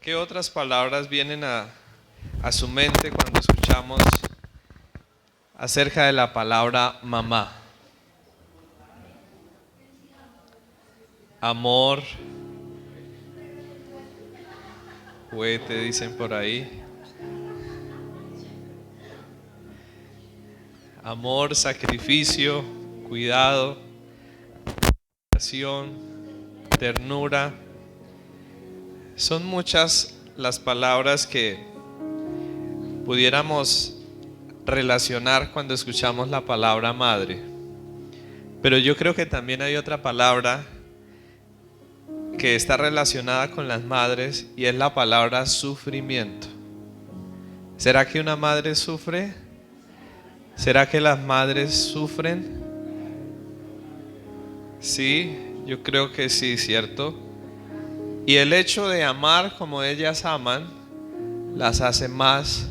¿Qué otras palabras vienen a su mente cuando escuchamos acerca de la palabra mamá? Amor, juguete, dicen por ahí. Amor, sacrificio, cuidado, pasión, ternura. Son muchas las palabras que pudiéramos relacionar cuando escuchamos la palabra madre. Pero yo creo que también hay otra palabra que está relacionada con las madres y es la palabra sufrimiento. ¿Será que una madre sufre? ¿Será que las madres sufren? Sí, yo creo que sí, ¿cierto? Y el hecho de amar como ellas aman las hace más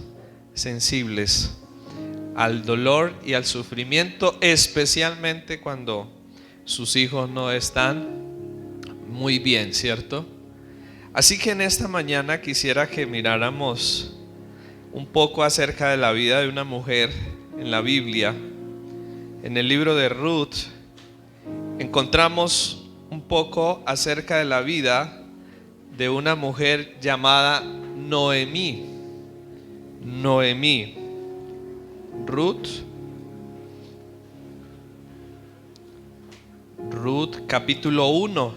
sensibles al dolor y al sufrimiento, especialmente cuando sus hijos no están muy bien, ¿cierto? Así que en esta mañana quisiera que miráramos un poco acerca de la vida de una mujer en la Biblia. En el libro de Ruth encontramos un poco acerca de la vida de una mujer llamada Noemí. Noemí. Ruth capítulo 1.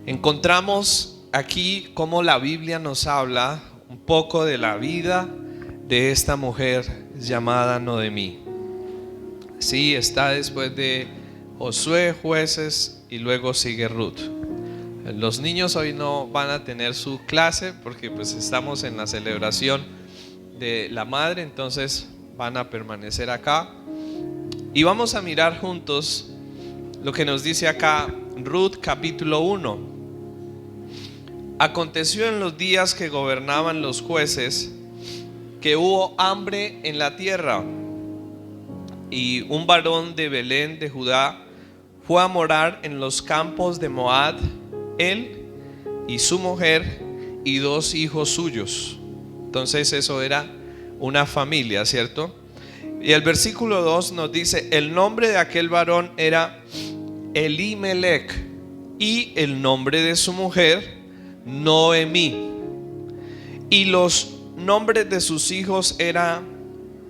Encontramos aquí cómo la Biblia nos habla un poco de la vida de esta mujer llamada Noemí. Sí, está después de Josué, Jueces y luego sigue Ruth. Los niños hoy no van a tener su clase porque pues estamos en la celebración de la madre, entonces van a permanecer acá y vamos a mirar juntos lo que nos dice acá Ruth capítulo 1. Aconteció en los días que gobernaban los jueces que hubo hambre en la tierra, y un varón de Belén de Judá fue a morar en los campos de Moab, él y su mujer y 2 hijos suyos. Entonces eso era una familia, ¿cierto? Y el versículo 2 nos dice: el nombre de aquel varón era Elimelech y el nombre de su mujer Noemí, y los nombres de sus hijos eran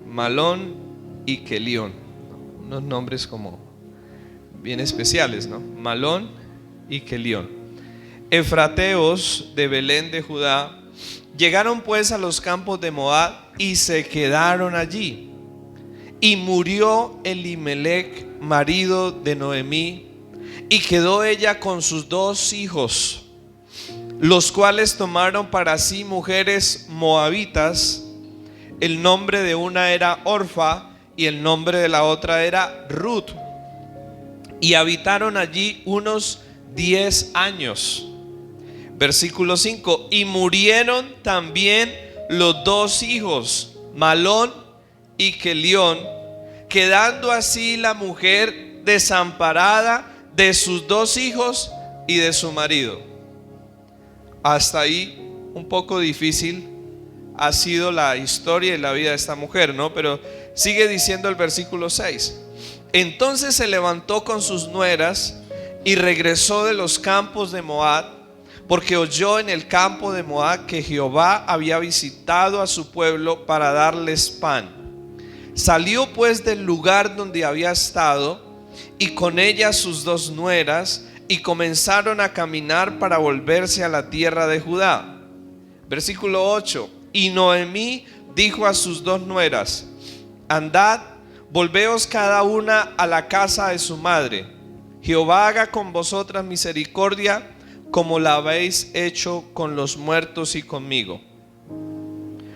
Malón y Kelión. Unos nombres como bien especiales, ¿no? Malón y Kelión, efrateos de Belén de Judá. Llegaron pues a los campos de Moab y se quedaron allí. Y murió Elimelech, marido de Noemí, y quedó ella con sus 2 hijos, los cuales tomaron para sí mujeres moabitas. El nombre de una era Orfa y el nombre de la otra era Ruth, y habitaron allí unos 10 años. Versículo 5: y murieron también los 2 hijos, Malón y Kelión, quedando así la mujer desamparada de sus 2 hijos y de su marido. Hasta ahí un poco difícil ha sido la historia y la vida de esta mujer, ¿no? Pero sigue diciendo el versículo 6: entonces se levantó con sus nueras y regresó de los campos de Moab, porque oyó en el campo de Moab que Jehová había visitado a su pueblo para darles pan. Salió pues del lugar donde había estado, y con ella sus 2 nueras, y comenzaron a caminar para volverse a la tierra de Judá. Versículo 8: y Noemí dijo a sus 2 nueras: andad, volveos cada una a la casa de su madre. Jehová haga con vosotras misericordia, como la habéis hecho con los muertos y conmigo.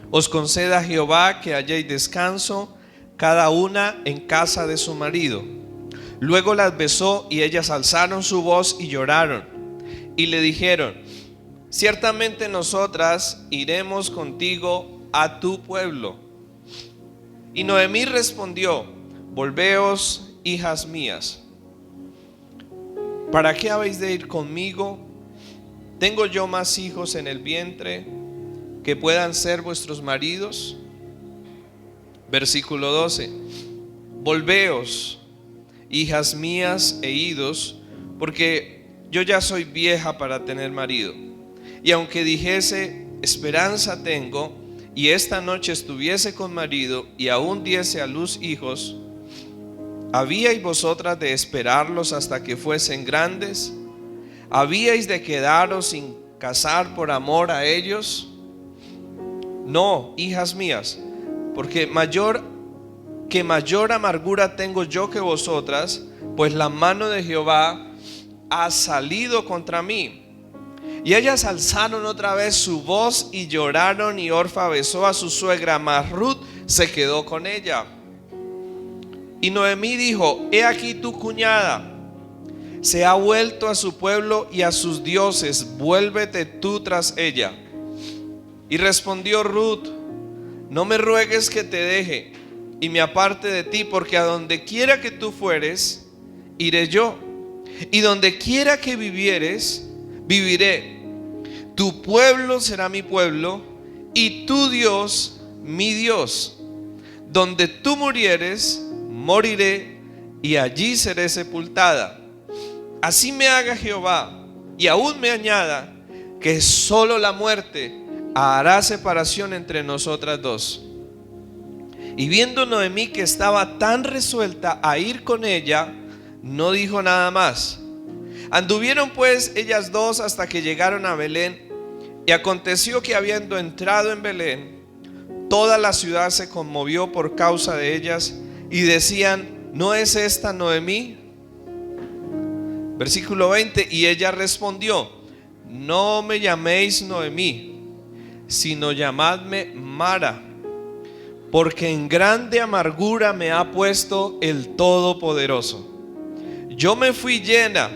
Os conceda Jehová que halléis descanso, cada una en casa de su marido. Luego las besó, y ellas alzaron su voz y lloraron, y le dijeron: ciertamente nosotras iremos contigo a tu pueblo. Y Noemí respondió: volveos, hijas mías. ¿Para qué habéis de ir conmigo? ¿Tengo yo más hijos en el vientre que puedan ser vuestros maridos? Versículo 12. Volveos, hijas mías, e idos, porque yo ya soy vieja para tener marido. Y aunque dijese, esperanza tengo, y esta noche estuviese con marido, y aún diese a luz hijos, ¿habíais vosotras de esperarlos hasta que fuesen grandes? ¿Habíais de quedaros sin casar por amor a ellos? No, hijas mías, porque mayor amargura tengo yo que vosotras, pues la mano de Jehová ha salido contra mí. Y ellas alzaron otra vez su voz y lloraron, y Orfa besó a su suegra, mas Ruth se quedó con ella. Y Noemí dijo, he aquí tu cuñada se ha vuelto a su pueblo y a sus dioses, vuélvete tú tras ella. Y respondió Ruth, no me ruegues que te deje y me aparte de ti, porque a donde quiera que tú fueres, iré yo, y donde quiera que vivieres, viviré. Tu pueblo será mi pueblo, y tu Dios mi Dios. Donde tú murieres, moriré, y allí seré sepultada. Así me haga Jehová, y aún me añada, que solo la muerte hará separación entre nosotras dos. Y viendo Noemí que estaba tan resuelta a ir con ella, no dijo nada más. Anduvieron pues ellas dos hasta que llegaron a Belén. Y aconteció que habiendo entrado en Belén, toda la ciudad se conmovió por causa de ellas, y decían, ¿no es esta Noemí? Versículo 20. Y ella respondió, no me llaméis Noemí, sino llamadme Mara, porque en grande amargura me ha puesto el Todopoderoso. Yo me fui llena,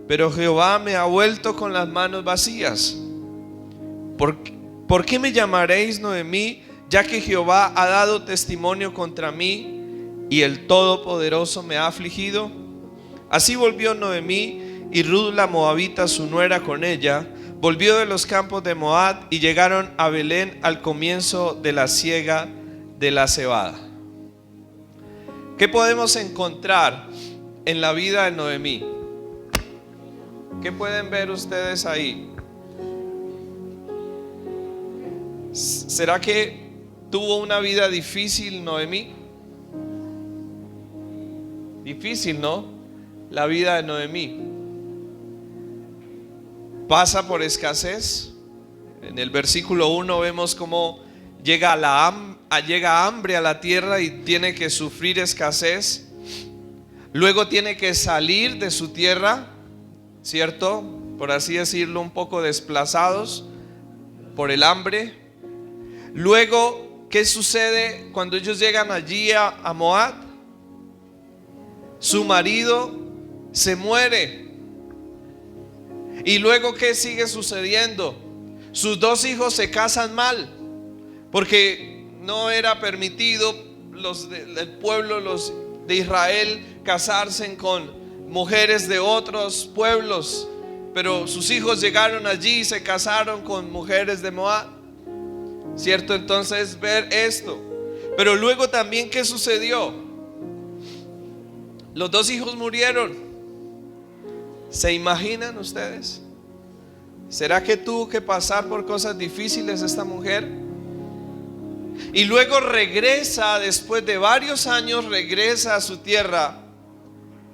pero Jehová me ha vuelto con las manos vacías. ¿Por qué me llamaréis Noemí, ya que Jehová ha dado testimonio contra mí y el Todopoderoso me ha afligido? Así volvió Noemí, y Ruth la moabita, su nuera, con ella, volvió de los campos de Moab, y llegaron a Belén al comienzo de la siega de la cebada. ¿Qué podemos encontrar en la vida de Noemí? ¿Qué pueden ver ustedes ahí? ¿Será que tuvo una vida difícil Noemí? Difícil, ¿no? La vida de Noemí. Pasa por escasez. En el versículo 1 vemos cómo llega hambre a la tierra y tiene que sufrir escasez. Luego tiene que salir de su tierra, ¿cierto? Por así decirlo, un poco desplazados por el hambre. Luego, ¿qué sucede cuando ellos llegan allí a Moab? Su marido se muere. Y luego, ¿qué sigue sucediendo? Sus dos hijos se casan mal, porque no era permitido del pueblo, los de Israel, casarse con mujeres de otros pueblos. Pero sus hijos llegaron allí y se casaron con mujeres de Moab, ¿cierto? Entonces ver esto. Pero luego también, ¿qué sucedió? Los dos hijos murieron. ¿Se imaginan ustedes? ¿Será que tuvo que pasar por cosas difíciles esta mujer? Y luego regresa, después de varios años, regresa a su tierra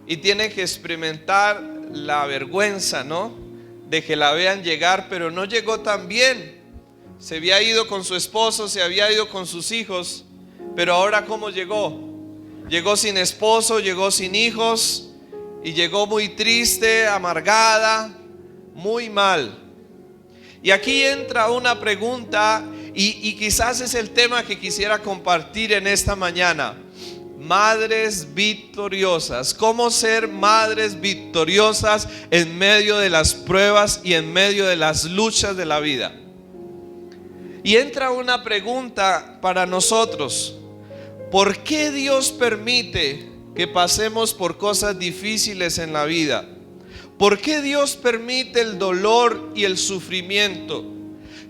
y tiene que experimentar la vergüenza, ¿no? De que la vean llegar, pero no llegó tan bien. Se había ido con su esposo, se había ido con sus hijos, pero ahora ¿cómo llegó? Llegó sin esposo, llegó sin hijos, y llegó muy triste, amargada, muy mal. Y aquí entra una pregunta, y quizás es el tema que quisiera compartir en esta mañana. Madres victoriosas. ¿Cómo ser madres victoriosas en medio de las pruebas y en medio de las luchas de la vida? Y entra una pregunta para nosotros. ¿Por qué Dios permite que pasemos por cosas difíciles en la vida? ¿Por qué Dios permite el dolor y el sufrimiento?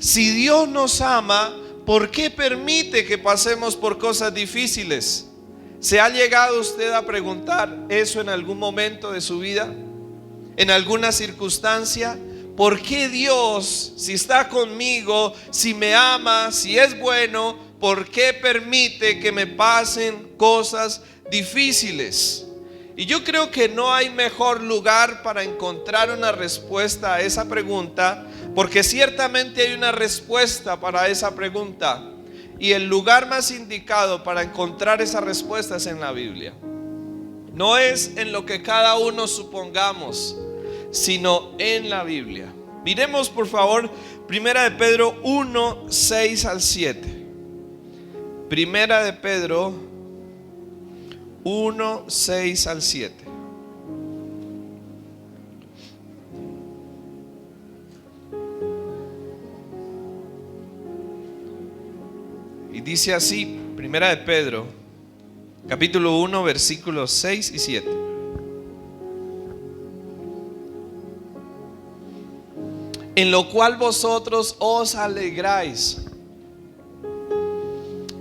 Si Dios nos ama, ¿por qué permite que pasemos por cosas difíciles? ¿Se ha llegado usted a preguntar eso en algún momento de su vida? ¿En alguna circunstancia? ¿Por qué Dios, si está conmigo, si me ama, si es bueno, por qué permite que me pasen cosas difíciles? Y yo creo que no hay mejor lugar para encontrar una respuesta a esa pregunta, porque ciertamente hay una respuesta para esa pregunta. Y el lugar más indicado para encontrar esa respuesta es en la Biblia. No es en lo que cada uno supongamos, sino en la Biblia. Miremos por favor Primera de Pedro 1, 6 al 7. Primera de Pedro 1, 6 al 7. Y dice así, Primera de Pedro, capítulo 1, versículos 6 y 7. En lo cual vosotros os alegráis,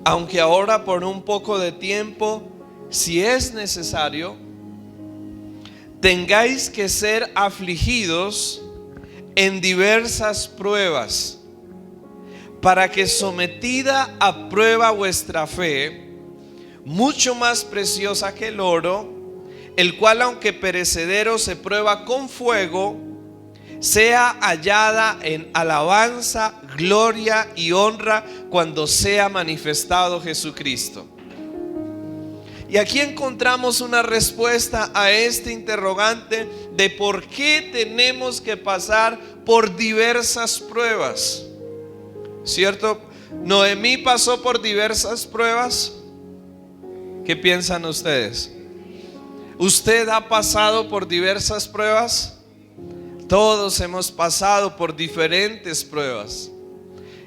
aunque ahora por un poco de tiempo, si es necesario, tengáis que ser afligidos en diversas pruebas, para que sometida a prueba vuestra fe, mucho más preciosa que el oro, el cual aunque perecedero se prueba con fuego, sea hallada en alabanza, gloria y honra cuando sea manifestado Jesucristo. Y aquí encontramos una respuesta a este interrogante de por qué tenemos que pasar por diversas pruebas. ¿Cierto? Noemí pasó por diversas pruebas. ¿Qué piensan ustedes? ¿Usted ha pasado por diversas pruebas? Todos hemos pasado por diferentes pruebas.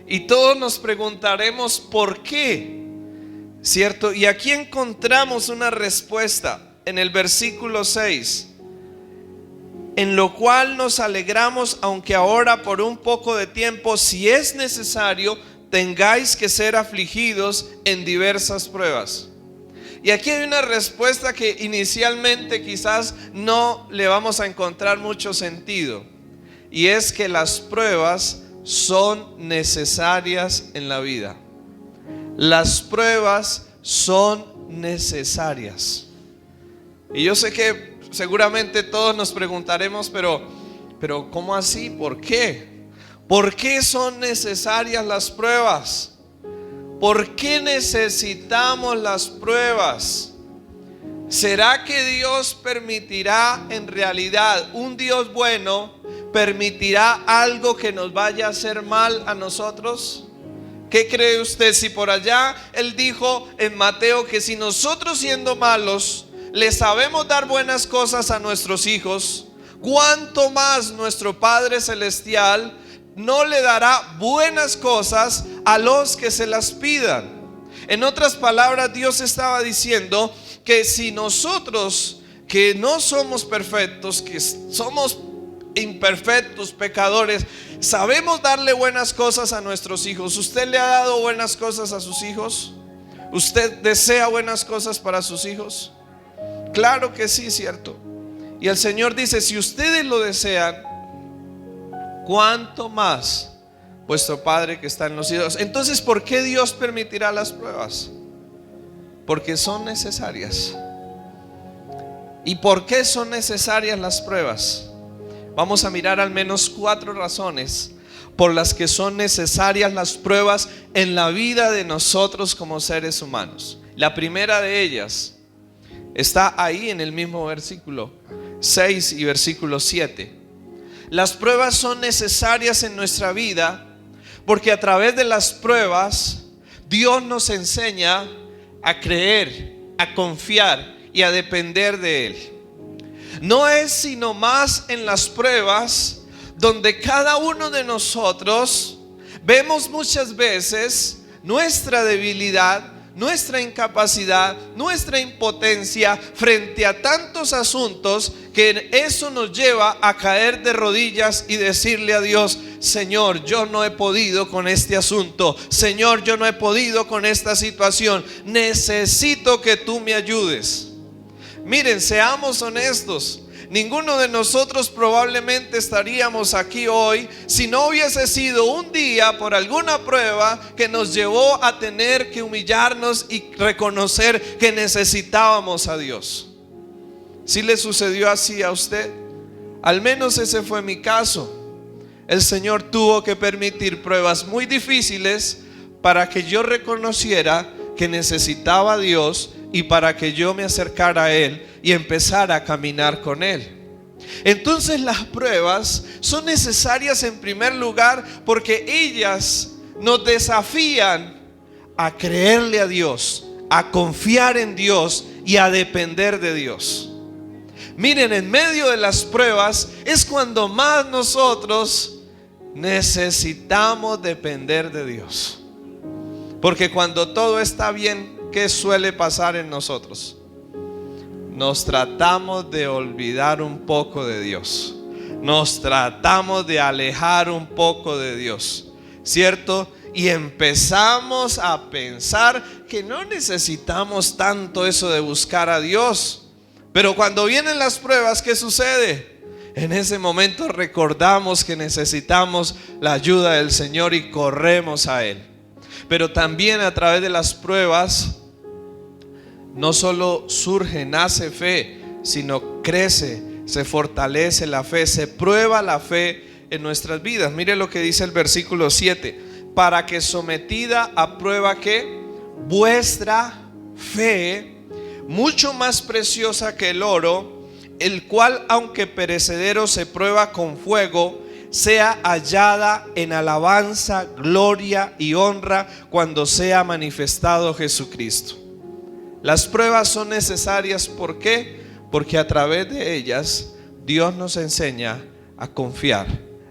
Y todos nos preguntaremos por qué. ¿Cierto? Y aquí encontramos una respuesta en el versículo 6. En lo cual nos alegramos, aunque ahora por un poco de tiempo, si es necesario, tengáis que ser afligidos en diversas pruebas. Y aquí hay una respuesta que inicialmente quizás no le vamos a encontrar mucho sentido. Y es que las pruebas son necesarias en la vida. Las pruebas son necesarias. Y yo sé que seguramente todos nos preguntaremos, pero ¿cómo así? ¿Por qué? ¿Por qué son necesarias las pruebas? ¿Por qué necesitamos las pruebas? ¿Será que Dios permitirá en realidad, un Dios bueno, permitirá algo que nos vaya a hacer mal a nosotros? ¿Qué cree usted? Si por allá Él dijo en Mateo que si nosotros siendo malos le sabemos dar buenas cosas a nuestros hijos, ¿cuánto más nuestro Padre Celestial no le dará buenas cosas a los que se las pidan? En otras palabras, Dios estaba diciendo que si nosotros, que no somos perfectos, que somos imperfectos, pecadores, sabemos darle buenas cosas a nuestros hijos. ¿Usted le ha dado buenas cosas a sus hijos? ¿Usted desea buenas cosas para sus hijos? Claro que sí, ¿cierto? Y el Señor dice, si ustedes lo desean, ¿cuánto más vuestro Padre que está en los cielos? Entonces, ¿por qué Dios permitirá las pruebas? Porque son necesarias. ¿Y por qué son necesarias las pruebas? Vamos a mirar al menos 4 razones por las que son necesarias las pruebas en la vida de nosotros como seres humanos. La primera de ellas está ahí en el mismo versículo 6 y versículo 7. Las pruebas son necesarias en nuestra vida porque a través de las pruebas Dios nos enseña a creer, a confiar y a depender de Él. No es sino más en las pruebas donde cada uno de nosotros vemos muchas veces nuestra debilidad, nuestra incapacidad, nuestra impotencia frente a tantos asuntos, que eso nos lleva a caer de rodillas y decirle a Dios: Señor, yo no he podido con este asunto. Señor, yo no he podido con esta situación. Necesito que tú me ayudes. Miren, seamos honestos. Ninguno de nosotros probablemente estaríamos aquí hoy si no hubiese sido un día por alguna prueba que nos llevó a tener que humillarnos y reconocer que necesitábamos a Dios. ¿Sí le sucedió así a usted? Al menos ese fue mi caso. El Señor tuvo que permitir pruebas muy difíciles para que yo reconociera que necesitaba a Dios y para que yo me acercara a Él y empezara a caminar con Él. Entonces las pruebas son necesarias en primer lugar porque ellas nos desafían a creerle a Dios, a confiar en Dios y a depender de Dios. Miren, en medio de las pruebas es cuando más nosotros necesitamos depender de Dios. Porque cuando todo está bien, ¿qué suele pasar en nosotros? Nos tratamos de olvidar un poco de Dios. Nos tratamos de alejar un poco de Dios, ¿cierto? Y empezamos a pensar que no necesitamos tanto eso de buscar a Dios. Pero cuando vienen las pruebas, ¿qué sucede? En ese momento recordamos que necesitamos la ayuda del Señor y corremos a Él. Pero también a través de las pruebas no solo surge, nace fe, sino crece, se fortalece la fe, se prueba la fe en nuestras vidas. Mire lo que dice el versículo 7: para que sometida a prueba que vuestra fe, mucho más preciosa que el oro, el cual aunque perecedero se prueba con fuego, sea hallada en alabanza, gloria y honra cuando sea manifestado Jesucristo. Las pruebas son necesarias, ¿por qué? Porque a través de ellas Dios nos enseña a confiar,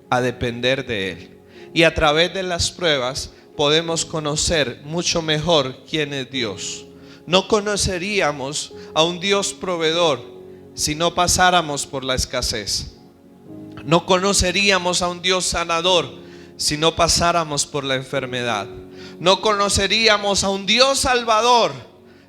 a depender de Él. Y a través de las pruebas podemos conocer mucho mejor quién es Dios. No conoceríamos a un Dios proveedor si no pasáramos por la escasez. No conoceríamos a un Dios sanador si no pasáramos por la enfermedad. No conoceríamos a un Dios salvador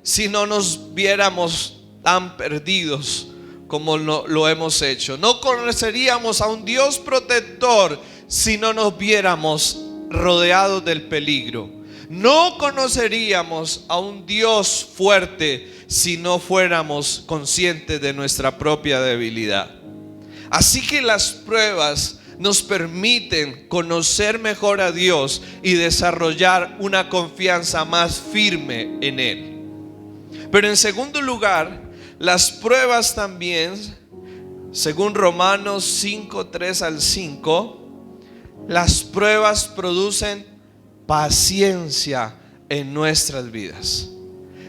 si no nos viéramos tan perdidos como lo hemos hecho. No conoceríamos a un Dios protector si no nos viéramos rodeados del peligro. No conoceríamos a un Dios fuerte si no fuéramos conscientes de nuestra propia debilidad. Así que las pruebas nos permiten conocer mejor a Dios y desarrollar una confianza más firme en Él. Pero en segundo lugar, las pruebas también, según Romanos 5, 3 al 5, las pruebas producen paciencia en nuestras vidas.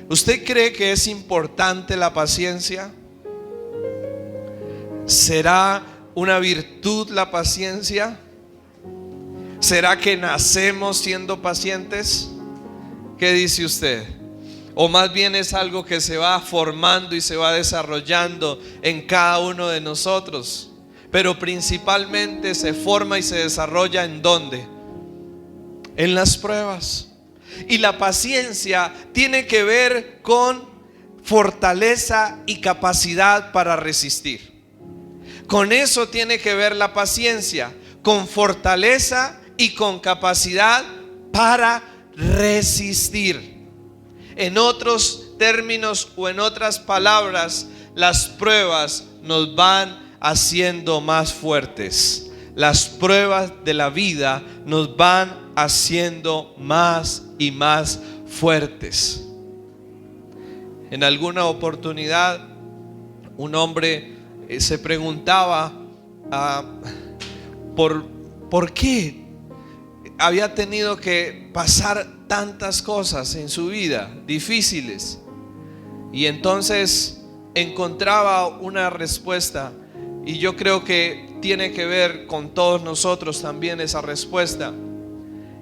¿Usted cree que es importante la paciencia? ¿Será una virtud la paciencia? ¿Será que nacemos siendo pacientes? ¿Qué dice usted? O más bien es algo que se va formando y se va desarrollando en cada uno de nosotros. Pero principalmente se forma y se desarrolla ¿en dónde? En las pruebas. Y la paciencia tiene que ver con fortaleza y capacidad para resistir. Con eso tiene que ver la paciencia, con fortaleza y con capacidad para resistir. En otros términos o en otras palabras, las pruebas nos van haciendo más fuertes. Las pruebas de la vida nos van haciendo más y más fuertes. En alguna oportunidad, un hombre se preguntaba por qué había tenido que pasar tantas cosas en su vida difíciles, y entonces encontraba una respuesta, y yo creo que tiene que ver con todos nosotros también esa respuesta,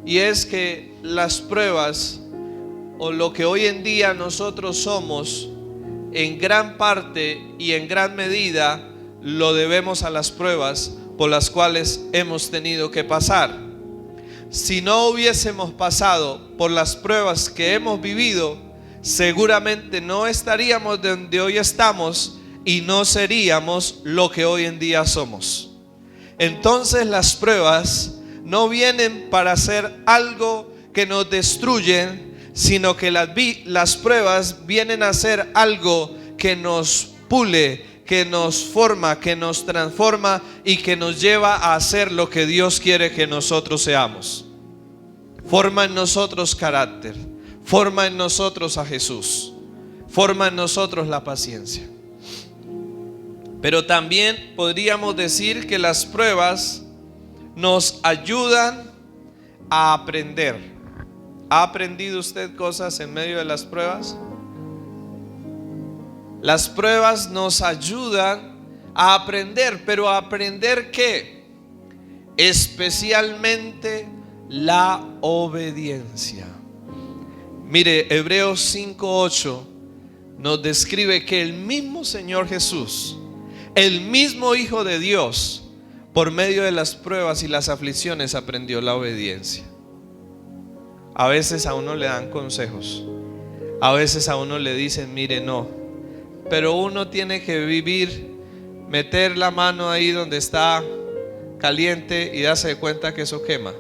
y es que las pruebas o lo que hoy en día nosotros somos, en gran parte y en gran medida lo debemos a las pruebas por las cuales hemos tenido que pasar. Si no hubiésemos pasado por las pruebas que hemos vivido, seguramente no estaríamos donde hoy estamos y no seríamos lo que hoy en día somos. Entonces las pruebas no vienen para hacer algo que nos destruyen, sino que las pruebas vienen a hacer algo que nos pule, que nos forma, que nos transforma y que nos lleva a hacer lo que Dios quiere que nosotros seamos. Forma en nosotros carácter, forma en nosotros a Jesús, forma en nosotros la paciencia. Pero también podríamos decir que las pruebas nos ayudan a aprender. ¿Ha aprendido usted cosas en medio de las pruebas? Las pruebas nos ayudan a aprender, pero ¿a aprender qué? Especialmente la obediencia. Mire, Hebreos 5:8 nos describe que el mismo Señor Jesús, el mismo Hijo de Dios, por medio de las pruebas y las aflicciones aprendió la obediencia. A veces a uno le dan consejos, a veces a uno le dicen, mire, no. Pero uno tiene que vivir, meter la mano ahí donde está caliente y darse cuenta que eso quema,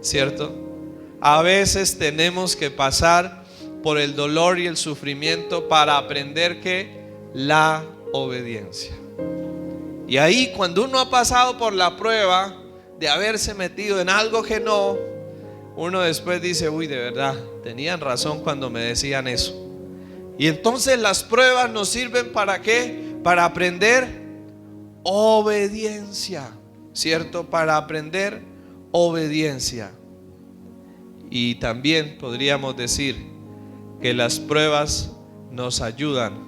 ¿cierto? A veces tenemos que pasar por el dolor y el sufrimiento para aprender que la obediencia. Y ahí cuando uno ha pasado por la prueba de haberse metido en algo que no, uno después dice, uy, de verdad, tenían razón cuando me decían eso. Y entonces las pruebas nos sirven ¿para qué? Para aprender obediencia, ¿cierto? Para aprender obediencia. Y también podríamos decir que las pruebas nos ayudan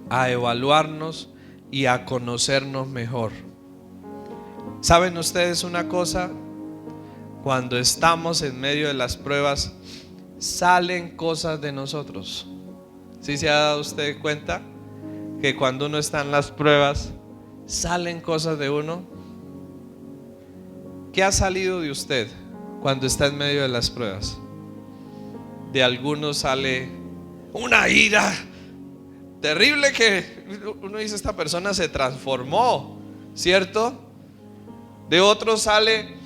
a evaluarnos y a conocernos mejor. ¿Saben ustedes una cosa? Cuando estamos en medio de las pruebas, salen cosas de nosotros. ¿Sí se ha dado usted cuenta que cuando uno está en las pruebas salen cosas de uno? ¿Qué ha salido de usted cuando está en medio de las pruebas? De algunos sale una ira terrible que uno dice, esta persona se transformó, ¿cierto? De otros sale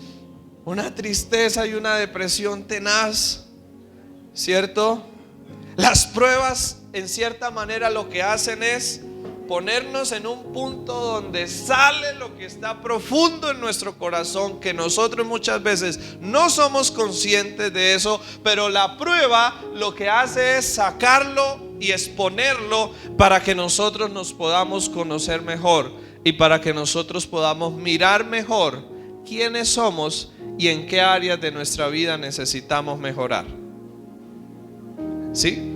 una tristeza y una depresión tenaz, ¿cierto? Las pruebas en cierta manera lo que hacen es ponernos en un punto donde sale lo que está profundo en nuestro corazón, que nosotros muchas veces no somos conscientes de eso, pero la prueba lo que hace es sacarlo y exponerlo para que nosotros nos podamos conocer mejor y para que nosotros podamos mirar mejor quiénes somos y en qué áreas de nuestra vida necesitamos mejorar. ¿Sí?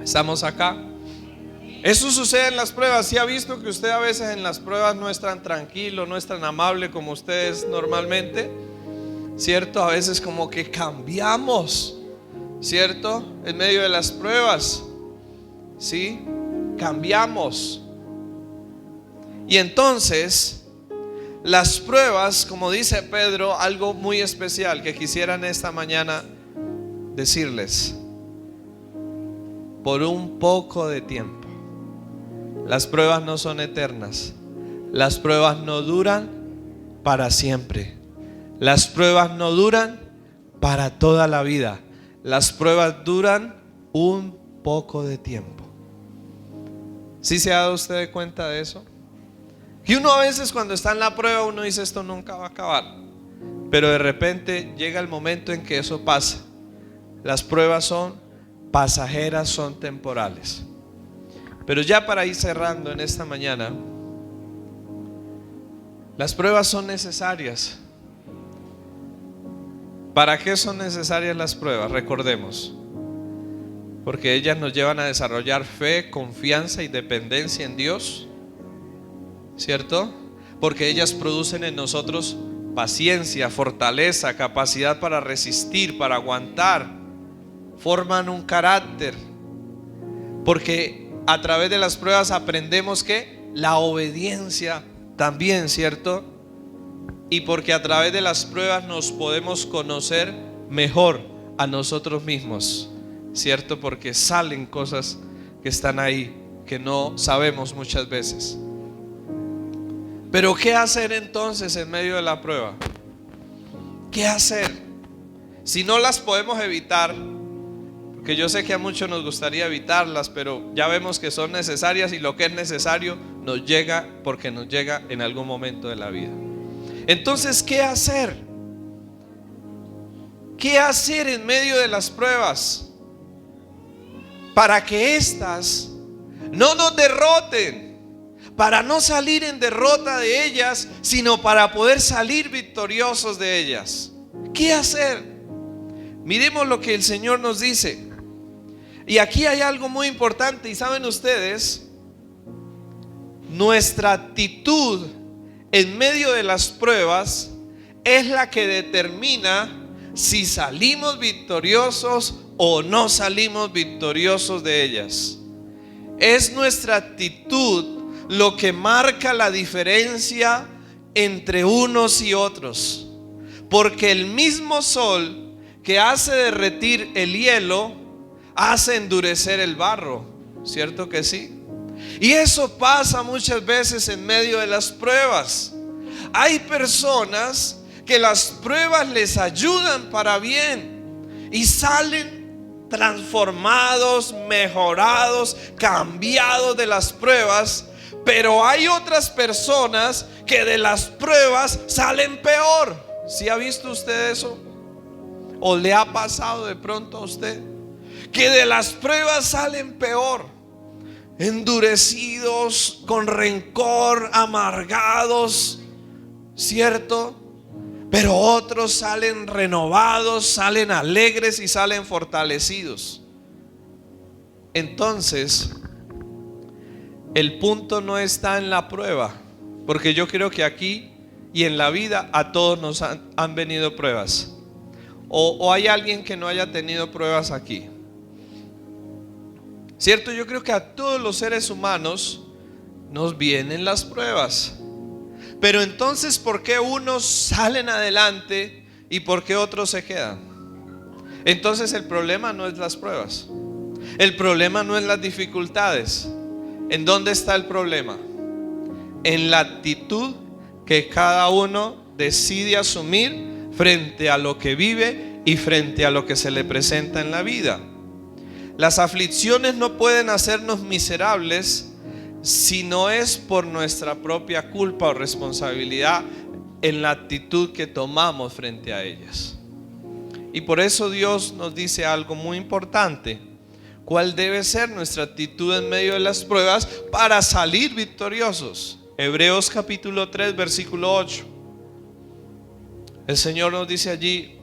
¿Estamos acá? Eso sucede en las pruebas. ¿Sí ha visto que usted a veces en las pruebas no es tan tranquilo, no es tan amable como usted es normalmente? ¿Cierto? A veces como que cambiamos, ¿cierto? En medio de las pruebas, ¿sí? Cambiamos. Y entonces las pruebas, como dice Pedro, algo muy especial que quisiera en esta mañana decirles: por un poco de tiempo. Las pruebas no son eternas. Las pruebas no duran para siempre. Las pruebas no duran para toda la vida. Las pruebas duran un poco de tiempo. ¿Sí se ha dado usted cuenta de eso? Y uno a veces cuando está en la prueba uno dice, esto nunca va a acabar. Pero de repente llega el momento en que eso pasa. Las pruebas son pasajeras, son temporales. Pero ya para ir cerrando en esta mañana, las pruebas son necesarias. ¿Para qué son necesarias las pruebas? Recordemos, porque ellas nos llevan a desarrollar fe, confianza y dependencia en Dios, ¿cierto? Porque ellas producen en nosotros paciencia, fortaleza, capacidad para resistir, para aguantar, forman un carácter, porque a través de las pruebas aprendemos que la obediencia también, ¿cierto? Y porque a través de las pruebas nos podemos conocer mejor a nosotros mismos, ¿cierto? Porque salen cosas que están ahí que no sabemos muchas veces. Pero ¿qué hacer entonces en medio de la prueba? ¿Qué hacer? Si no las podemos evitar, porque yo sé que a muchos nos gustaría evitarlas, pero ya vemos que son necesarias, y lo que es necesario nos llega porque nos llega en algún momento de la vida. Entonces, ¿qué hacer? ¿Qué hacer en medio de las pruebas para que éstas no nos derroten? Para no salir en derrota de ellas, sino para poder salir victoriosos de ellas. ¿Qué hacer? Miremos lo que el Señor nos dice. Y aquí hay algo muy importante, y saben ustedes, nuestra actitud en medio de las pruebas es la que determina si salimos victoriosos o no salimos victoriosos de ellas. Es nuestra actitud lo que marca la diferencia entre unos y otros, porque el mismo sol que hace derretir el hielo hace endurecer el barro, ¿cierto que sí? Y eso pasa muchas veces en medio de las pruebas. Hay personas que las pruebas les ayudan para bien y salen transformados, mejorados, cambiados de las pruebas. Pero hay otras personas que de las pruebas salen peor. ¿Sí ha visto usted eso? ¿O le ha pasado de pronto a usted? Que de las pruebas salen peor, endurecidos, con rencor, amargados, ¿cierto? Pero otros salen renovados, salen alegres y salen fortalecidos. Entonces, el punto no está en la prueba, porque yo creo que aquí y en la vida a todos nos han venido pruebas. O hay alguien que no haya tenido pruebas aquí, ¿cierto? Yo creo que a todos los seres humanos nos vienen las pruebas. Pero entonces, ¿por qué unos salen adelante y por qué otros se quedan? Entonces el problema no es las pruebas, el problema no es las dificultades. ¿En dónde está el problema? En la actitud que cada uno decide asumir frente a lo que vive y frente a lo que se le presenta en la vida. Las aflicciones no pueden hacernos miserables si no es por nuestra propia culpa o responsabilidad en la actitud que tomamos frente a ellas. Y por eso Dios nos dice algo muy importante: ¿cuál debe ser nuestra actitud en medio de las pruebas para salir victoriosos? Hebreos capítulo 3 versículo 8. El Señor nos dice allí: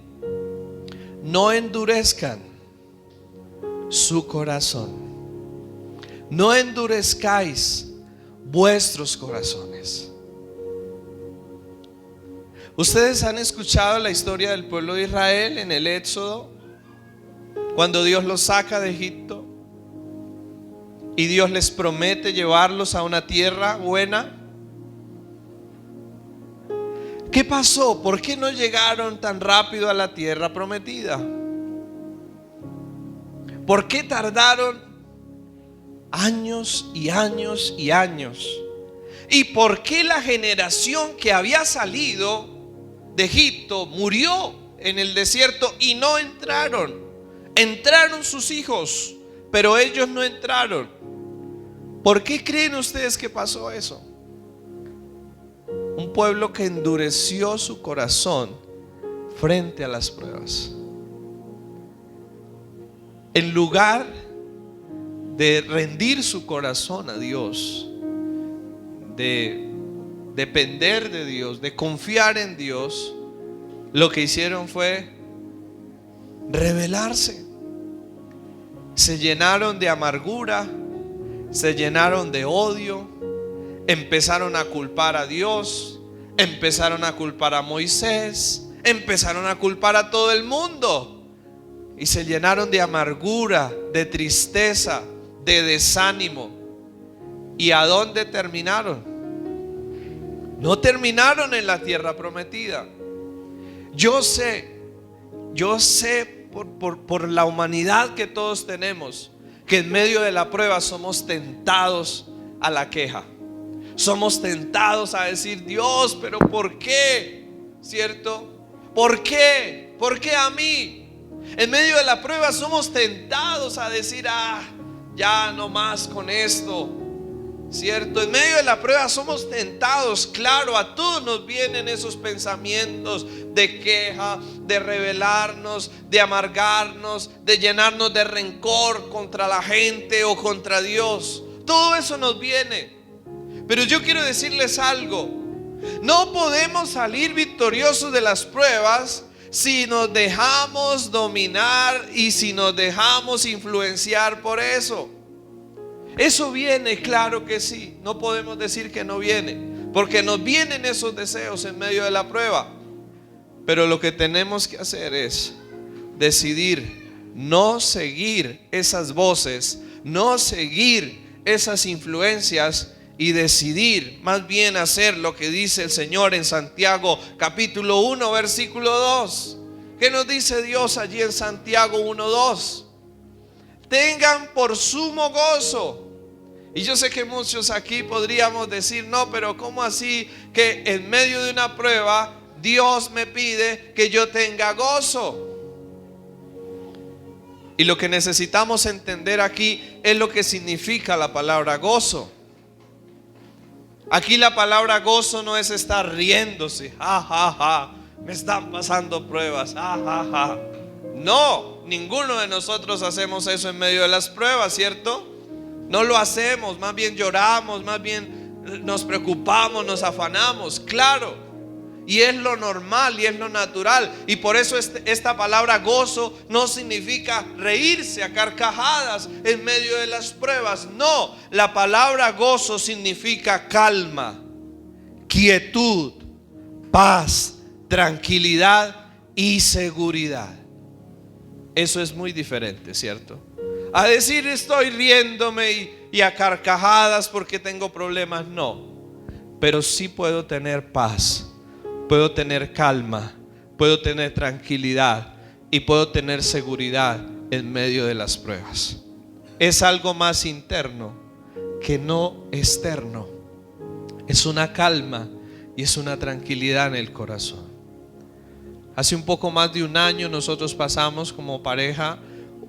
no endurezcan su corazón, no endurezcáis vuestros corazones. Ustedes han escuchado la historia del pueblo de Israel en el Éxodo, cuando Dios los saca de Egipto y Dios les promete llevarlos a una tierra buena. ¿Qué pasó? ¿Por qué no llegaron tan rápido a la tierra prometida? ¿Por qué tardaron años y años y años? ¿Y por qué la generación que había salido de Egipto murió en el desierto y no entraron? Entraron sus hijos, pero ellos no entraron. ¿Por qué creen ustedes que pasó eso? Un pueblo que endureció su corazón frente a las pruebas. En lugar de rendir su corazón a Dios, de depender de Dios, de confiar en Dios, lo que hicieron fue rebelarse. Se llenaron de amargura, se llenaron de odio, empezaron a culpar a Dios, empezaron a culpar a Moisés, empezaron a culpar a todo el mundo. y se llenaron de amargura, de tristeza, de desánimo. ¿Y a dónde terminaron? No terminaron en la tierra prometida. Yo sé por la humanidad que todos tenemos, que en medio de la prueba somos tentados a la queja. Somos tentados a decir: Dios, pero ¿por qué? ¿Cierto? ¿Por qué? ¿Por qué a mí? En medio de la prueba somos tentados a decir: ya no más con esto, ¿cierto? En medio de la prueba somos tentados, claro, a todos nos vienen esos pensamientos de queja, de rebelarnos, de amargarnos, de llenarnos de rencor contra la gente o contra Dios. Todo eso nos viene. Pero yo quiero decirles algo: no podemos salir victoriosos de las pruebas si nos dejamos dominar y si nos dejamos influenciar por eso. Eso viene, claro que sí. No podemos decir que no viene, porque nos vienen esos deseos en medio de la prueba. Pero lo que tenemos que hacer es decidir no seguir esas voces, no seguir esas influencias, y decidir más bien hacer lo que dice el Señor en Santiago capítulo 1 versículo 2. ¿Qué nos dice Dios allí en Santiago 1:2? Tengan por sumo gozo. Y yo sé que muchos aquí podríamos decir: no, pero ¿cómo así que en medio de una prueba Dios me pide que yo tenga gozo? Y lo que necesitamos entender aquí es lo que significa la palabra gozo. Aquí la palabra gozo no es estar riéndose, me están pasando pruebas, No, ninguno de nosotros hacemos eso en medio de las pruebas, ¿cierto? No lo hacemos, más bien lloramos, más bien nos preocupamos, nos afanamos, claro. Y es lo normal y es lo natural. Y por eso esta palabra gozo no significa reírse a carcajadas en medio de las pruebas. No, la palabra gozo significa calma, quietud, paz, tranquilidad y seguridad. Eso es muy diferente, ¿cierto? A decir estoy riéndome y a carcajadas porque tengo problemas, no. Pero sí puedo tener paz, puedo tener calma, puedo tener tranquilidad y puedo tener seguridad en medio de las pruebas. Es algo más interno que no externo. Es una calma y es una tranquilidad en el corazón. Hace un poco más de un año nosotros pasamos como pareja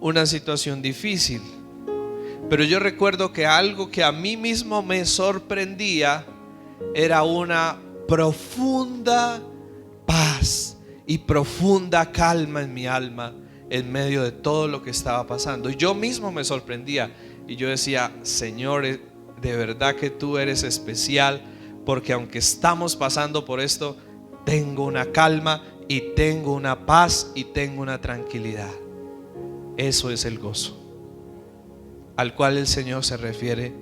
una situación difícil. Pero yo recuerdo que algo que a mí mismo me sorprendía era una profunda paz y profunda calma en mi alma en medio de todo lo que estaba pasando. Y yo mismo me sorprendía y yo decía: Señor, de verdad que tú eres especial, porque aunque estamos pasando por esto, tengo una calma y tengo una paz y tengo una tranquilidad. Eso es el gozo al cual el Señor se refiere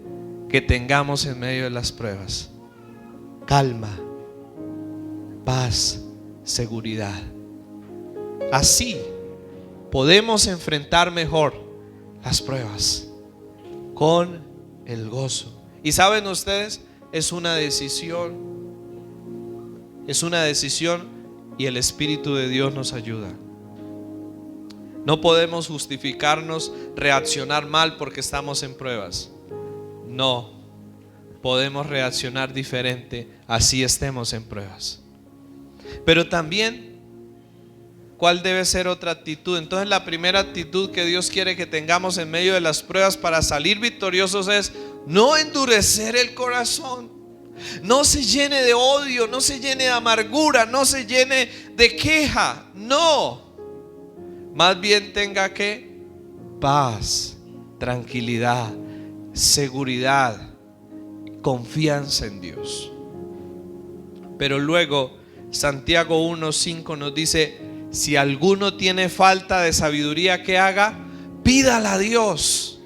que tengamos en medio de las pruebas: calma, paz, seguridad. Así podemos enfrentar mejor las pruebas con el gozo. Y saben ustedes, es una decisión y el Espíritu de Dios nos ayuda. No podemos justificarnos, reaccionar mal porque estamos en pruebas. No, podemos reaccionar diferente así estemos en pruebas. Pero también, ¿cuál debe ser otra actitud? Entonces la primera actitud que Dios quiere que tengamos en medio de las pruebas para salir victoriosos es no endurecer el corazón. No se llene de odio, no se llene de amargura, no se llene de queja. No, más bien tenga que paz, tranquilidad, seguridad, confianza en Dios. Pero luego Santiago 1:5 nos dice: si alguno tiene falta de sabiduría, ¿qué haga? Pídala a Dios.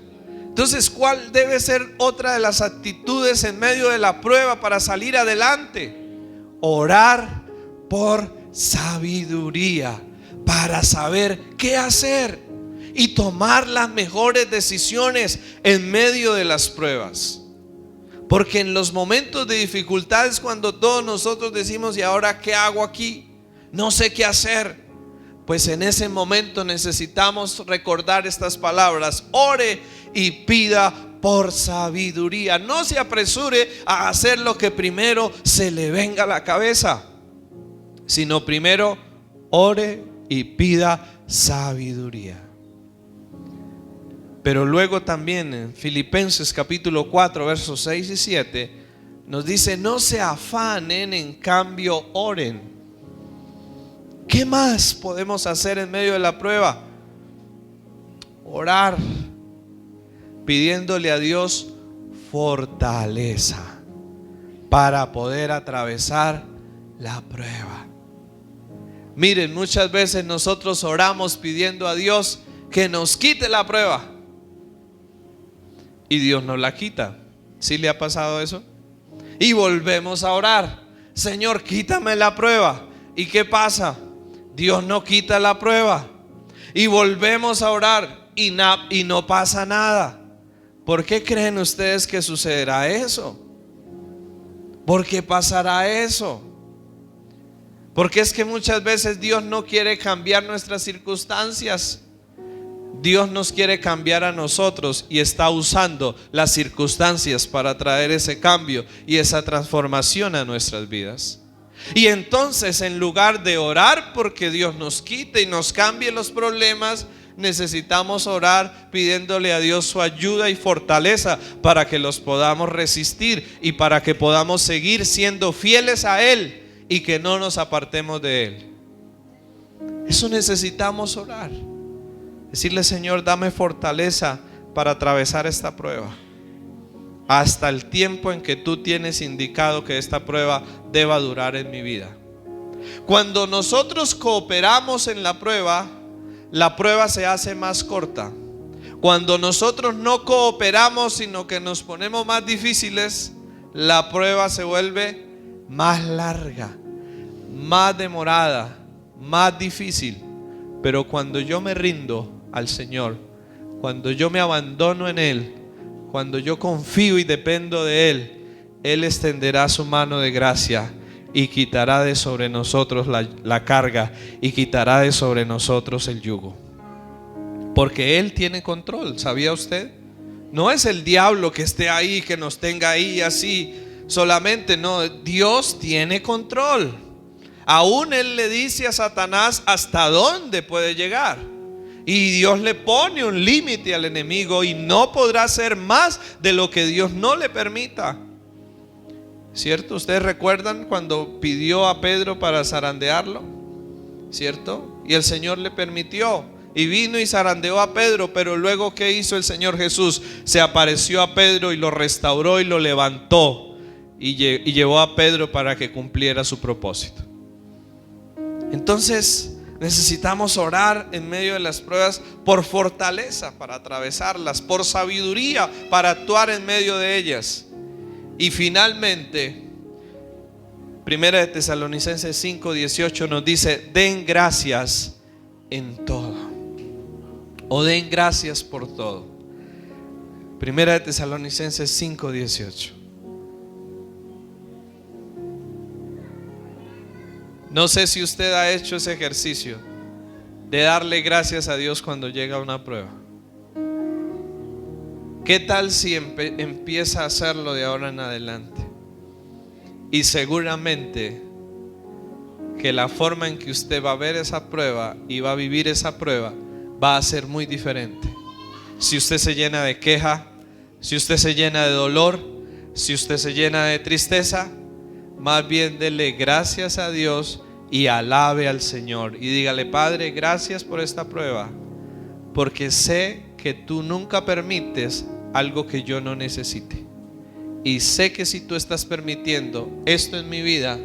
Entonces, ¿cuál debe ser otra de las actitudes en medio de la prueba para salir adelante? Orar por sabiduría para saber qué hacer. y tomar las mejores decisiones en medio de las pruebas. Porque en los momentos de dificultad es cuando todos nosotros decimos: ¿y ahora qué hago aquí? No sé qué hacer. Pues en ese momento necesitamos recordar estas palabras: ore y pida por sabiduría. No se apresure a hacer lo que primero se le venga a la cabeza, sino primero ore y pida sabiduría. Pero luego también en Filipenses capítulo 4 versos 6 y 7 nos dice: no se afanen, en cambio oren. ¿Qué más podemos hacer en medio de la prueba? Orar, pidiéndole a Dios fortaleza para poder atravesar la prueba. Miren, muchas veces nosotros oramos pidiendo a Dios que nos quite la prueba y Dios nos la quita. ¿Sí le ha pasado eso? Y volvemos a orar: Señor, quítame la prueba. ¿Y qué pasa? Dios no quita la prueba. Y volvemos a orar y no pasa nada. ¿Por qué creen ustedes que sucederá eso? ¿Por qué pasará eso? Porque es que muchas veces Dios no quiere cambiar nuestras circunstancias. Dios nos quiere cambiar a nosotros y está usando las circunstancias para traer ese cambio y esa transformación a nuestras vidas. Y entonces, en lugar de orar porque Dios nos quite y nos cambie los problemas, necesitamos orar pidiéndole a Dios su ayuda y fortaleza para que los podamos resistir y para que podamos seguir siendo fieles a Él y que no nos apartemos de Él. Eso necesitamos orar. Decirle: Señor, dame fortaleza para atravesar esta prueba hasta el tiempo en que tú tienes indicado que esta prueba deba durar en mi vida. Cuando nosotros cooperamos en la prueba se hace más corta. Cuando nosotros no cooperamos, sino que nos ponemos más difíciles, la prueba se vuelve más larga, más demorada, más difícil. Pero cuando yo me rindo al Señor, cuando yo me abandono en Él, cuando yo confío y dependo de Él, Él extenderá su mano de gracia y quitará de sobre nosotros la carga y quitará de sobre nosotros el yugo. Porque Él tiene control, ¿sabía usted? No es el diablo que esté ahí, que nos tenga ahí así solamente, no, Dios tiene control. Aún Él le dice a Satanás hasta dónde puede llegar. Y Dios le pone un límite al enemigo y no podrá hacer más de lo que Dios no le permita. ¿Cierto? ¿Ustedes recuerdan cuando pidió a Pedro para zarandearlo? ¿Cierto? Y el Señor le permitió. Y vino y zarandeó a Pedro. Pero luego, ¿qué hizo el Señor Jesús? Se apareció a Pedro y lo restauró y lo levantó. Y llevó a Pedro para que cumpliera su propósito. Entonces necesitamos orar en medio de las pruebas por fortaleza para atravesarlas, por sabiduría para actuar en medio de ellas. Y finalmente, 1 Tesalonicenses 5:18 nos dice: den gracias en todo, o den gracias por todo. 1 Tesalonicenses 5:18. No sé si usted ha hecho ese ejercicio de darle gracias a Dios cuando llega una prueba. ¿Qué tal si empieza a hacerlo de ahora en adelante? Y seguramente que la forma en que usted va a ver esa prueba y va a vivir esa prueba va a ser muy diferente. Si usted se llena de queja, si usted se llena de dolor, si usted se llena de tristeza, más bien dele gracias a Dios y alabe al Señor y dígale: Padre, gracias por esta prueba, porque sé que tú nunca permites algo que yo no necesite, y sé que si tú estás permitiendo esto en mi vida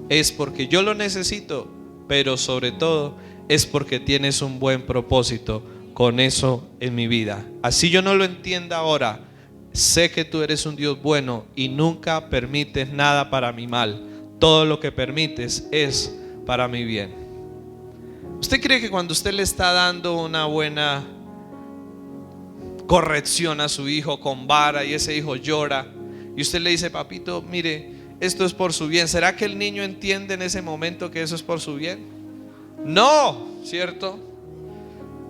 es porque yo lo necesito, pero sobre todo es porque tienes un buen propósito con eso en mi vida. Así yo no lo entienda ahora, sé que tú eres un Dios bueno y nunca permites nada para mi mal. Todo lo que permites es para mi bien. ¿Usted cree que cuando usted le está dando una buena correcciona a su hijo con vara y ese hijo llora. Y usted le dice: papito, mire, esto es por su bien. ¿Será que el niño entiende en ese momento que eso es por su bien? No, ¿cierto?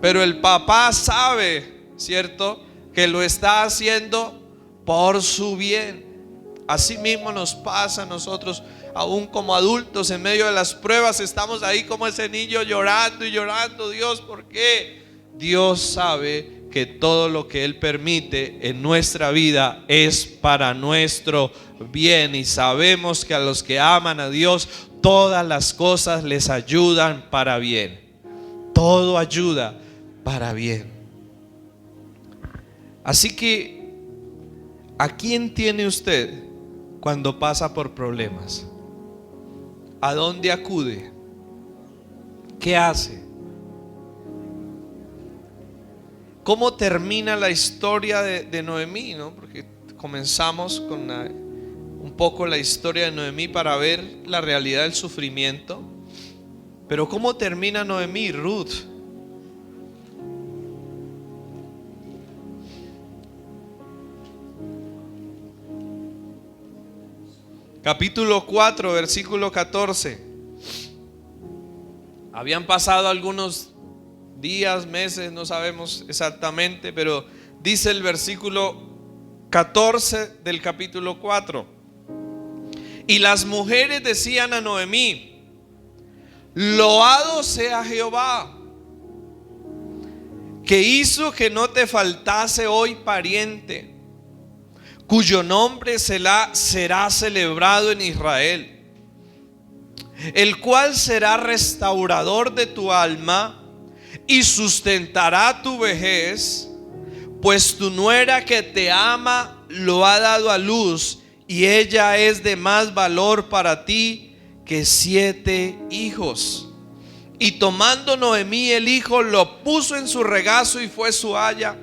Pero el papá sabe, ¿cierto?, que lo está haciendo por su bien. Así mismo nos pasa a nosotros, aún como adultos, en medio de las pruebas estamos ahí como ese niño llorando y llorando. Dios, ¿por qué? Dios sabe que todo lo que Él permite en nuestra vida es para nuestro bien, y sabemos que a los que aman a Dios todas las cosas les ayudan para bien. Todo ayuda para bien. Así que, ¿a quién tiene usted cuando pasa por problemas? ¿A dónde acude? ¿Qué hace? ¿Cómo termina la historia de Noemí, ¿no? Porque comenzamos con un poco la historia de Noemí para ver la realidad del sufrimiento. Pero ¿cómo termina Noemí? Ruth. Capítulo 4, versículo 14. Habían pasado algunos días, meses, no sabemos exactamente, pero dice el versículo 14 del capítulo 4: y las mujeres decían a Noemí: loado sea Jehová, que hizo que no te faltase hoy pariente, cuyo nombre será celebrado en Israel, el cual será restaurador de tu alma y sustentará tu vejez, pues tu nuera que te ama lo ha dado a luz, y ella es de más valor para ti que 7 hijos. Y tomando Noemí el hijo, lo puso en su regazo y fue su aya.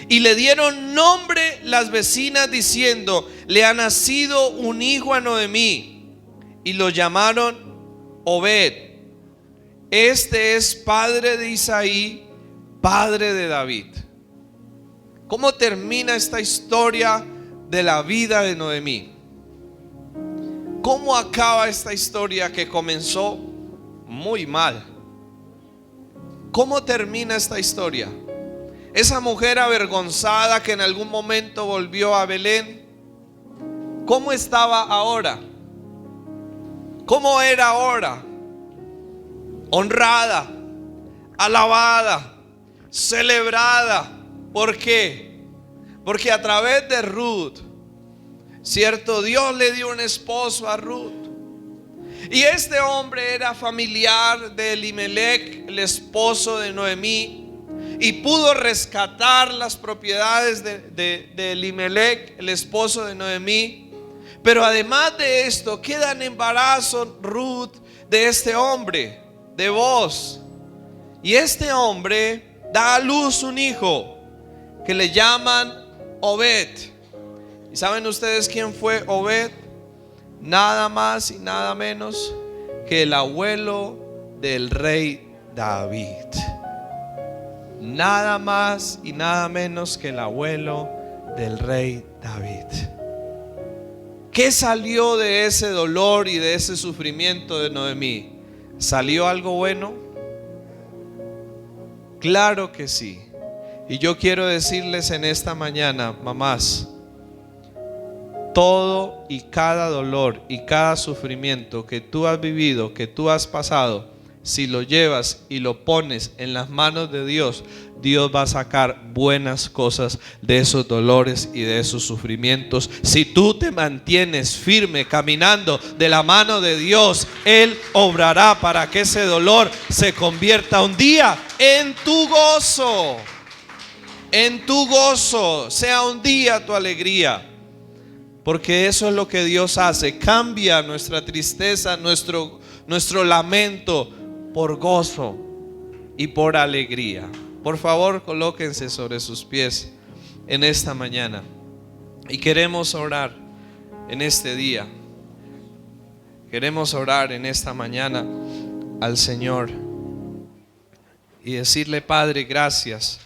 Y le dieron nombre las vecinas diciendo: le ha nacido un hijo a Noemí. Y lo llamaron Obed. Este es padre de Isaí, padre de David. ¿Cómo termina esta historia de la vida de Noemí? ¿Cómo acaba esta historia que comenzó muy mal? ¿Cómo termina esta historia? Esa mujer avergonzada que en algún momento volvió a Belén, ¿cómo estaba ahora? ¿Cómo era ahora? Honrada, alabada, celebrada. ¿Por qué? Porque a través de Ruth, cierto, Dios le dio un esposo a Ruth. Y este hombre era familiar de Elimelech, el esposo de Noemí, y pudo rescatar las propiedades de Elimelech, el esposo de Noemí. Pero además de esto, queda en embarazo Ruth de este hombre, de Boaz. Y este hombre da a luz un hijo que le llaman Obed. ¿Y saben ustedes quién fue Obed? Nada más y nada menos que el abuelo del rey David. Nada más y nada menos que el abuelo del rey David. ¿Qué salió de ese dolor y de ese sufrimiento de Noemí? ¿Salió algo bueno? Claro que sí. Y yo quiero decirles en esta mañana, mamás, todo y cada dolor y cada sufrimiento que tú has vivido, que tú has pasado, si lo llevas y lo pones en las manos de Dios, Dios va a sacar buenas cosas de esos dolores y de esos sufrimientos. Si tú te mantienes firme caminando de la mano de Dios, Él obrará para que ese dolor se convierta un día en tu gozo. En tu gozo, sea un día tu alegría. Porque eso es lo que Dios hace. Cambia nuestra tristeza, nuestro lamento por gozo y por alegría. Por favor, colóquense sobre sus pies en esta mañana. Y queremos orar en este día. Queremos orar en esta mañana al Señor y decirle: Padre, gracias.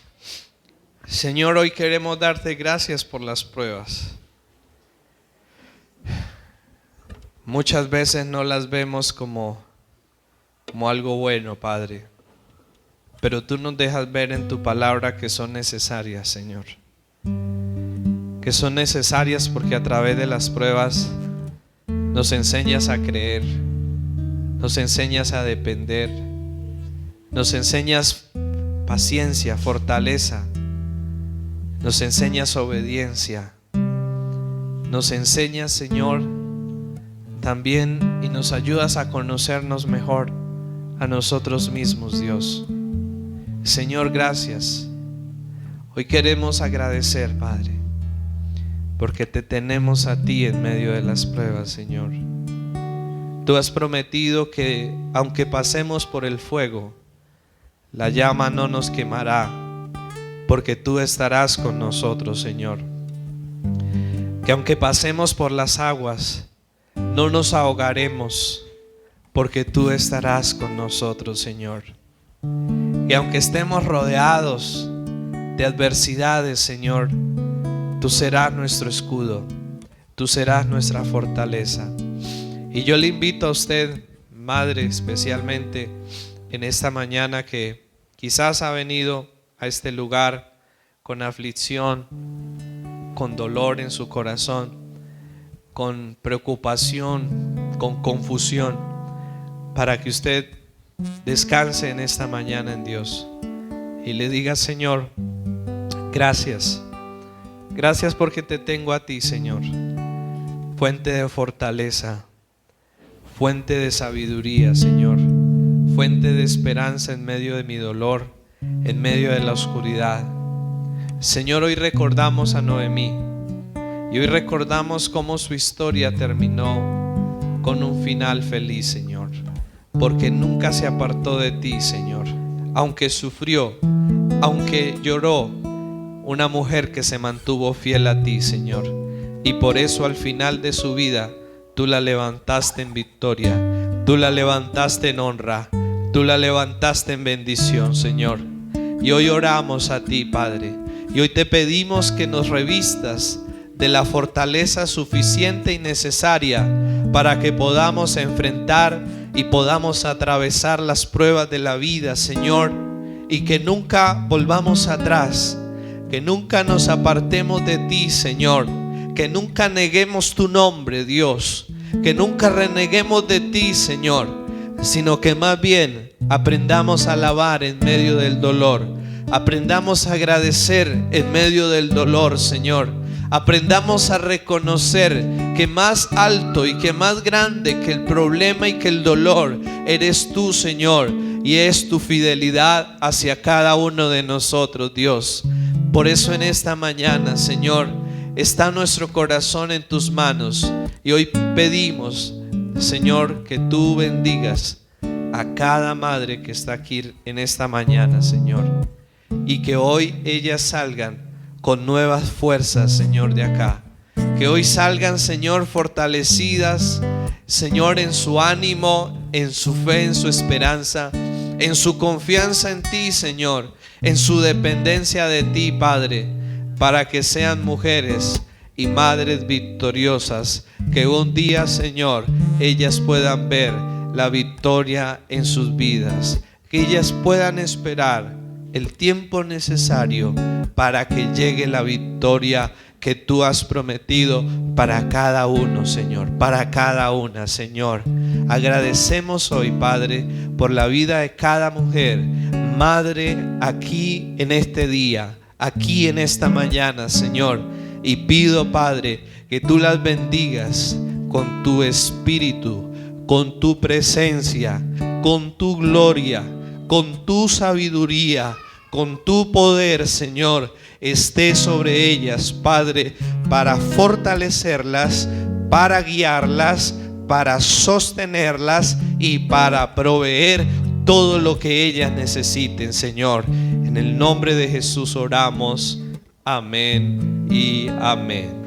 Señor, hoy queremos darte gracias por las pruebas. Muchas veces no las vemos como algo bueno, Padre, pero tú nos dejas ver en tu palabra que son necesarias, Señor. Que son necesarias porque a través de las pruebas nos enseñas a creer, nos enseñas a depender, nos enseñas paciencia, fortaleza, nos enseñas obediencia, nos enseñas, Señor, también y nos ayudas a conocernos mejor a nosotros mismos, Dios. Señor, gracias. Hoy queremos agradecer, Padre, porque te tenemos a ti en medio de las pruebas, Señor. Tú has prometido que aunque pasemos por el fuego, la llama no nos quemará, porque tú estarás con nosotros, Señor. Que aunque pasemos por las aguas, no nos ahogaremos, porque tú estarás con nosotros, Señor. Y aunque estemos rodeados de adversidades, Señor, tú serás nuestro escudo, tú serás nuestra fortaleza. Y yo le invito a usted, madre, especialmente en esta mañana, que quizás ha venido a este lugar con aflicción, con dolor en su corazón, con preocupación, con confusión, para que usted descanse en esta mañana en Dios y le diga: Señor, gracias. Gracias porque te tengo a ti, Señor, fuente de fortaleza, fuente de sabiduría, Señor, fuente de esperanza en medio de mi dolor, en medio de la oscuridad. Señor, hoy recordamos a Noemí y hoy recordamos cómo su historia terminó con un final feliz, Señor, porque nunca se apartó de ti, Señor. Aunque sufrió, aunque lloró, una mujer que se mantuvo fiel a ti, Señor. Y por eso al final de su vida tú la levantaste en victoria, tú la levantaste en honra, tú la levantaste en bendición, Señor. Y hoy oramos a ti, Padre, y hoy te pedimos que nos revistas de la fortaleza suficiente y necesaria para que podamos enfrentar y podamos atravesar las pruebas de la vida, Señor, y que nunca volvamos atrás, que nunca nos apartemos de ti, Señor, que nunca neguemos tu nombre, Dios, que nunca reneguemos de ti, Señor, sino que más bien aprendamos a alabar en medio del dolor, aprendamos a agradecer en medio del dolor, Señor. Aprendamos a reconocer que más alto y que más grande que el problema y que el dolor eres tú, Señor, y es tu fidelidad hacia cada uno de nosotros, Dios. Por eso en esta mañana, Señor, está nuestro corazón en tus manos y hoy pedimos, Señor, que tú bendigas a cada madre que está aquí en esta mañana, Señor, y que hoy ellas salgan con nuevas fuerzas, Señor, de acá. Que hoy salgan, Señor, fortalecidas, Señor, en su ánimo, en su fe, en su esperanza, en su confianza en ti, Señor, en su dependencia de ti, Padre, para que sean mujeres y madres victoriosas, que un día, Señor, ellas puedan ver la victoria en sus vidas, que ellas puedan esperar el tiempo necesario para que llegue la victoria que tú has prometido para cada uno, Señor, para cada una, Señor. Agradecemos hoy, Padre, por la vida de cada mujer, madre, aquí en este día, aquí en esta mañana, Señor. Y pido, Padre, que tú las bendigas con tu espíritu, con tu presencia, con tu gloria, con tu sabiduría, con tu poder, Señor, esté sobre ellas, Padre, para fortalecerlas, para guiarlas, para sostenerlas y para proveer todo lo que ellas necesiten, Señor. En el nombre de Jesús oramos. Amén y amén.